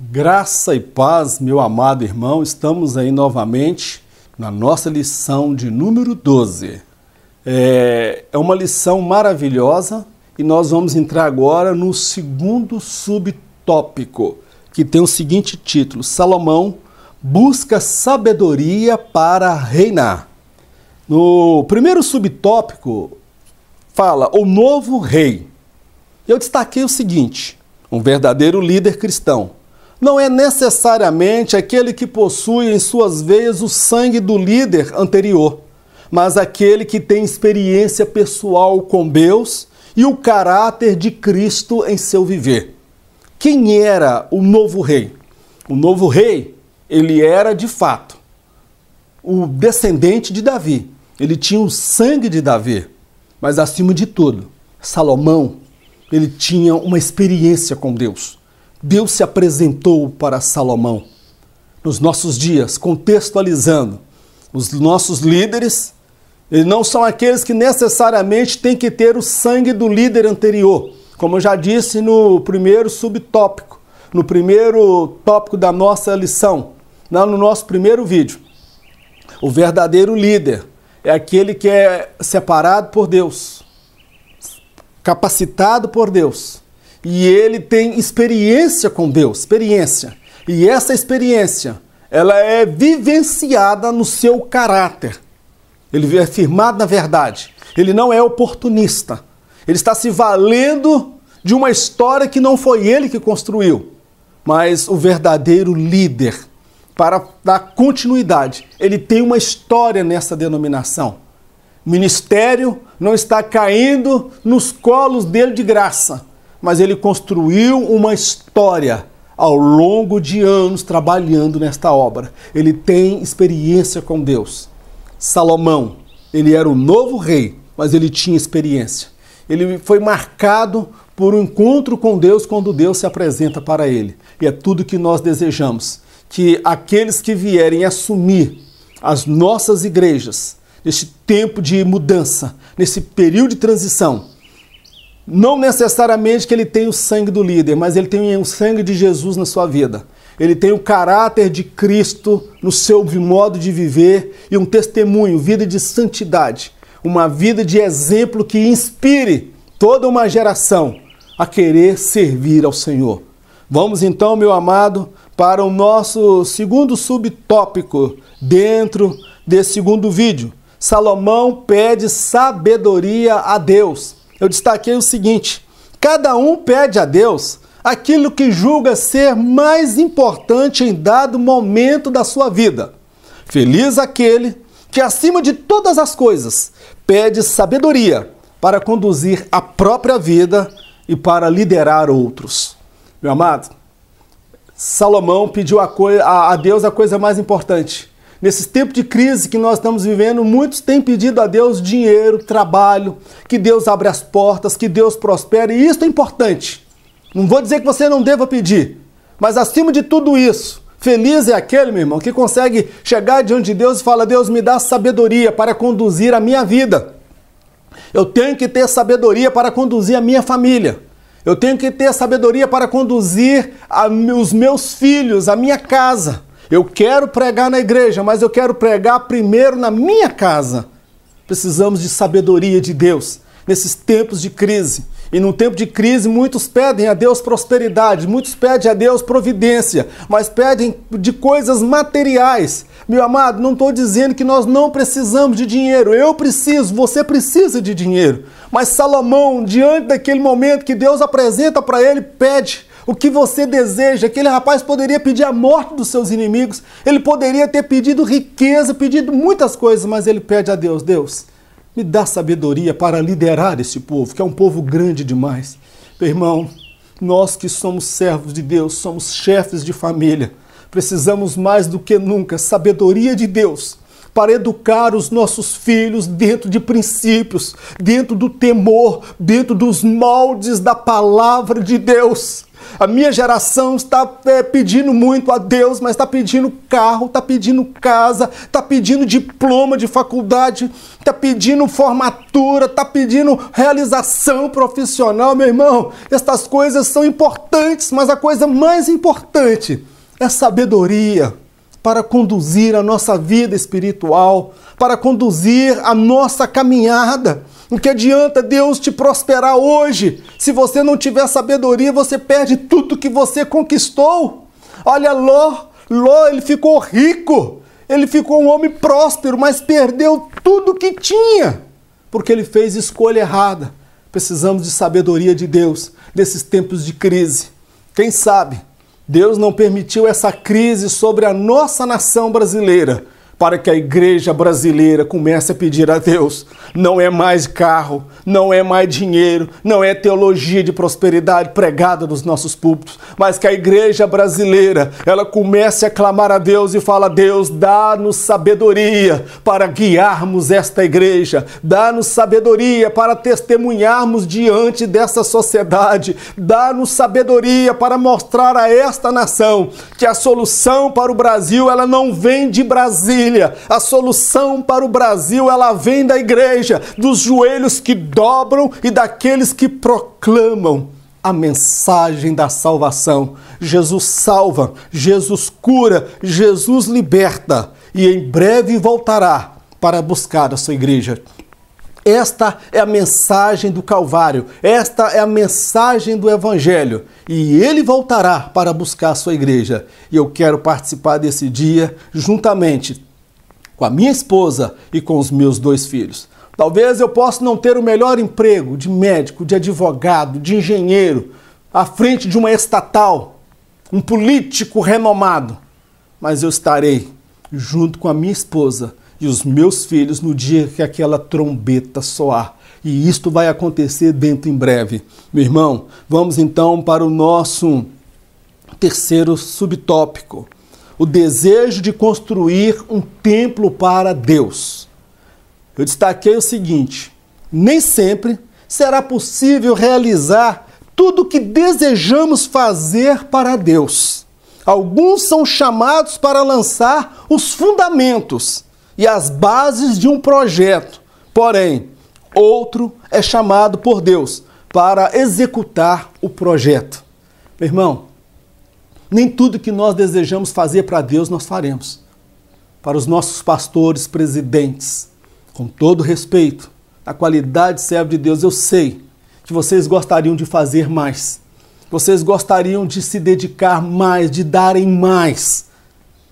Graça e paz, meu amado irmão, estamos aí novamente na nossa lição de número 12. É uma lição maravilhosa e nós vamos entrar agora no segundo subtópico, que tem o seguinte título: Salomão busca sabedoria para reinar. No primeiro subtópico fala o novo rei. Eu destaquei o seguinte: um verdadeiro líder cristão não é necessariamente aquele que possui em suas veias o sangue do líder anterior, mas aquele que tem experiência pessoal com Deus e o caráter de Cristo em seu viver. Quem era o novo rei? O novo rei, ele era de fato o descendente de Davi. Ele tinha o sangue de Davi, mas acima de tudo, Salomão, ele tinha uma experiência com Deus. Deus se apresentou para Salomão. Nos nossos dias, contextualizando, os nossos líderes, eles não são aqueles que necessariamente têm que ter o sangue do líder anterior. Como eu já disse no primeiro subtópico, no primeiro tópico da nossa lição, no nosso primeiro vídeo. O verdadeiro líder é aquele que é separado por Deus, capacitado por Deus. E ele tem experiência com Deus, experiência. E essa experiência, ela é vivenciada no seu caráter. Ele é firmado na verdade. Ele não é oportunista. Ele está se valendo de uma história que não foi ele que construiu. Mas o verdadeiro líder, para dar continuidade, ele tem uma história nessa denominação. O ministério não está caindo nos colos dele de graça, mas ele construiu uma história ao longo de anos trabalhando nesta obra. Ele tem experiência com Deus. Salomão, ele era o novo rei, mas ele tinha experiência. Ele foi marcado por um encontro com Deus quando Deus se apresenta para ele. E é tudo que nós desejamos, que aqueles que vierem assumir as nossas igrejas, nesse tempo de mudança, nesse período de transição, não necessariamente que ele tenha o sangue do líder, mas ele tem o sangue de Jesus na sua vida. Ele tem o caráter de Cristo no seu modo de viver e um testemunho, vida de santidade. Uma vida de exemplo que inspire toda uma geração a querer servir ao Senhor. Vamos então, meu amado, para o nosso segundo subtópico dentro desse segundo vídeo. Salomão pede sabedoria a Deus. Eu destaquei o seguinte: cada um pede a Deus aquilo que julga ser mais importante em dado momento da sua vida. Feliz aquele que, acima de todas as coisas, pede sabedoria para conduzir a própria vida e para liderar outros. Meu amado, Salomão pediu a Deus a coisa mais importante. Nesses tempos de crise que nós estamos vivendo, muitos têm pedido a Deus dinheiro, trabalho, que Deus abra as portas, que Deus prospere, e isso é importante. Não vou dizer que você não deva pedir, mas acima de tudo isso, feliz é aquele, meu irmão, que consegue chegar diante de Deus e falar: Deus, me dá sabedoria para conduzir a minha vida. Eu tenho que ter sabedoria para conduzir a minha família. Eu tenho que ter sabedoria para conduzir os meus filhos, a minha casa. Eu quero pregar na igreja, mas eu quero pregar primeiro na minha casa. Precisamos de sabedoria de Deus nesses tempos de crise. E num tempo de crise, muitos pedem a Deus prosperidade, muitos pedem a Deus providência, mas pedem de coisas materiais. Meu amado, não estou dizendo que nós não precisamos de dinheiro. Eu preciso, você precisa de dinheiro. Mas Salomão, diante daquele momento que Deus apresenta para ele, pede o que você deseja. Aquele rapaz poderia pedir a morte dos seus inimigos, ele poderia ter pedido riqueza, pedido muitas coisas, mas ele pede a Deus: Deus, me dá sabedoria para liderar esse povo, que é um povo grande demais. Meu irmão, nós que somos servos de Deus, somos chefes de família, precisamos mais do que nunca sabedoria de Deus para educar os nossos filhos dentro de princípios, dentro do temor, dentro dos moldes da palavra de Deus. A minha geração está pedindo muito a Deus, mas está pedindo carro, está pedindo casa, está pedindo diploma de faculdade, está pedindo formatura, está pedindo realização profissional. Meu irmão, estas coisas são importantes, mas a coisa mais importante é sabedoria para conduzir a nossa vida espiritual, para conduzir a nossa caminhada. O que adianta Deus te prosperar hoje? Se você não tiver sabedoria, você perde tudo que você conquistou. Olha Ló, ele ficou rico, ele ficou um homem próspero, mas perdeu tudo que tinha, porque ele fez escolha errada. Precisamos de sabedoria de Deus, desses tempos de crise. Quem sabe Deus não permitiu essa crise sobre a nossa nação brasileira para que a igreja brasileira comece a pedir a Deus. Não é mais carro, não é mais dinheiro, não é teologia de prosperidade pregada nos nossos púlpitos, mas que a igreja brasileira, ela comece a clamar a Deus e fala: Deus, dá-nos sabedoria para guiarmos esta igreja, dá-nos sabedoria para testemunharmos diante dessa sociedade, dá-nos sabedoria para mostrar a esta nação que a solução para o Brasil, ela não vem de Brasília. A solução para o Brasil, ela vem da igreja, dos joelhos que dobram e daqueles que proclamam a mensagem da salvação. Jesus salva, Jesus cura, Jesus liberta e em breve voltará para buscar a sua igreja. Esta é a mensagem do Calvário, esta é a mensagem do Evangelho, e ele voltará para buscar a sua igreja. E eu quero participar desse dia juntamente com a minha esposa e com os meus 2 filhos. Talvez eu possa não ter o melhor emprego de médico, de advogado, de engenheiro, à frente de uma estatal, um político renomado, mas eu estarei junto com a minha esposa e os meus filhos no dia que aquela trombeta soar. E isto vai acontecer dentro em breve. Meu irmão, vamos então para o nosso terceiro subtópico: o desejo de construir um templo para Deus. Eu destaquei o seguinte: nem sempre será possível realizar tudo o que desejamos fazer para Deus. Alguns são chamados para lançar os fundamentos e as bases de um projeto, porém, outro é chamado por Deus para executar o projeto. Meu irmão, nem tudo que nós desejamos fazer para Deus nós faremos. Para os nossos pastores, presidentes, com todo respeito, a qualidade de servo de Deus, eu sei que vocês gostariam de fazer mais. Vocês gostariam de se dedicar mais, de darem mais.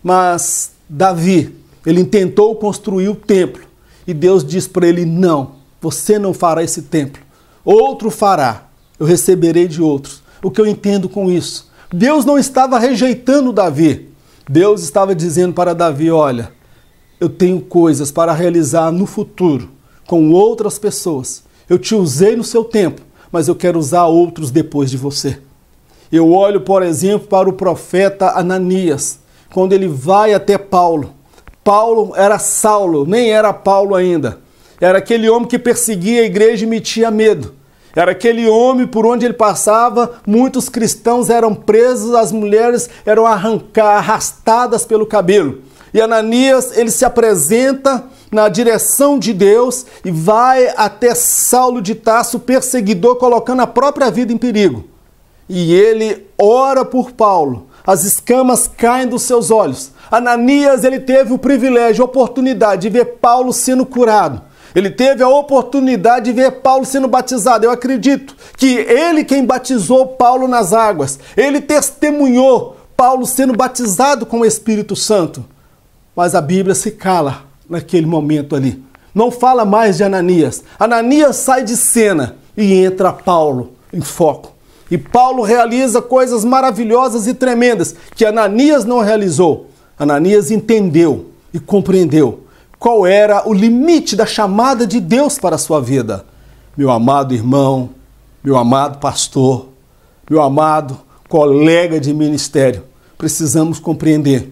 Mas Davi, ele tentou construir o templo e Deus diz para ele: não, você não fará esse templo. Outro fará, eu receberei de outros. O que eu entendo com isso? Deus não estava rejeitando Davi. Deus estava dizendo para Davi: olha, eu tenho coisas para realizar no futuro com outras pessoas. Eu te usei no seu tempo, mas eu quero usar outros depois de você. Eu olho, por exemplo, para o profeta Ananias, quando ele vai até Paulo. Paulo era Saulo, nem era Paulo ainda. Era aquele homem que perseguia a igreja e metia medo. Era aquele homem por onde ele passava, muitos cristãos eram presos, as mulheres eram arrastadas pelo cabelo. E Ananias, ele se apresenta na direção de Deus e vai até Saulo de Tarso, perseguidor, colocando a própria vida em perigo. E ele ora por Paulo, as escamas caem dos seus olhos. Ananias, ele teve o privilégio, a oportunidade de ver Paulo sendo curado. Ele teve a oportunidade de ver Paulo sendo batizado. Eu acredito que ele quem batizou Paulo nas águas. Ele testemunhou Paulo sendo batizado com o Espírito Santo. Mas a Bíblia se cala naquele momento ali. Não fala mais de Ananias. Ananias sai de cena e entra Paulo em foco. E Paulo realiza coisas maravilhosas e tremendas que Ananias não realizou. Ananias entendeu e compreendeu qual era o limite da chamada de Deus para a sua vida. Meu amado irmão, meu amado pastor, meu amado colega de ministério, precisamos compreender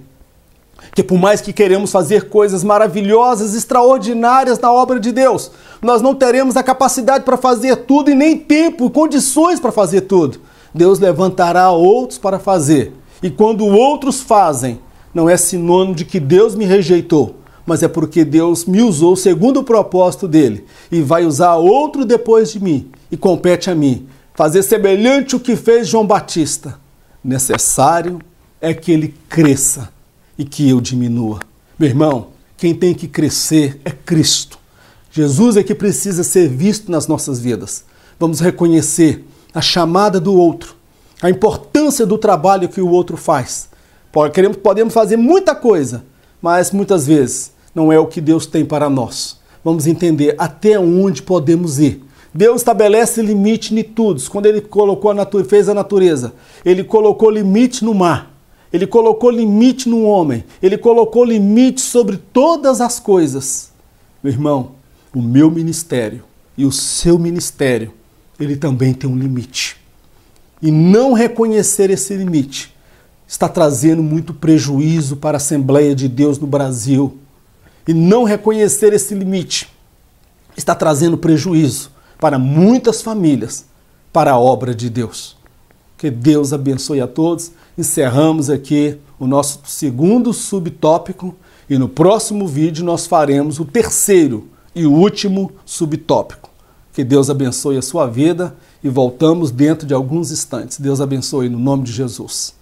que por mais que queremos fazer coisas maravilhosas, extraordinárias na obra de Deus, nós não teremos a capacidade para fazer tudo e nem tempo e condições para fazer tudo. Deus levantará outros para fazer. E quando outros fazem, não é sinônimo de que Deus me rejeitou, mas é porque Deus me usou segundo o propósito dele e vai usar outro depois de mim e compete a mim fazer semelhante o que fez João Batista. Necessário é que ele cresça e que eu diminua. Meu irmão, quem tem que crescer é Cristo. Jesus é que precisa ser visto nas nossas vidas. Vamos reconhecer a chamada do outro, a importância do trabalho que o outro faz. Podemos fazer muita coisa, mas muitas vezes não é o que Deus tem para nós. Vamos entender até onde podemos ir. Deus estabelece limite em tudo. Quando ele fez a natureza, ele colocou limite no mar, ele colocou limite no homem, ele colocou limite sobre todas as coisas. Meu irmão, o meu ministério e o seu ministério, ele também tem um limite. E não reconhecer esse limite está trazendo muito prejuízo para a Assembleia de Deus no Brasil. E não reconhecer esse limite está trazendo prejuízo para muitas famílias, para a obra de Deus. Que Deus abençoe a todos. Encerramos aqui o nosso segundo subtópico e no próximo vídeo nós faremos o terceiro e o último subtópico. Que Deus abençoe a sua vida e voltamos dentro de alguns instantes. Deus abençoe no nome de Jesus.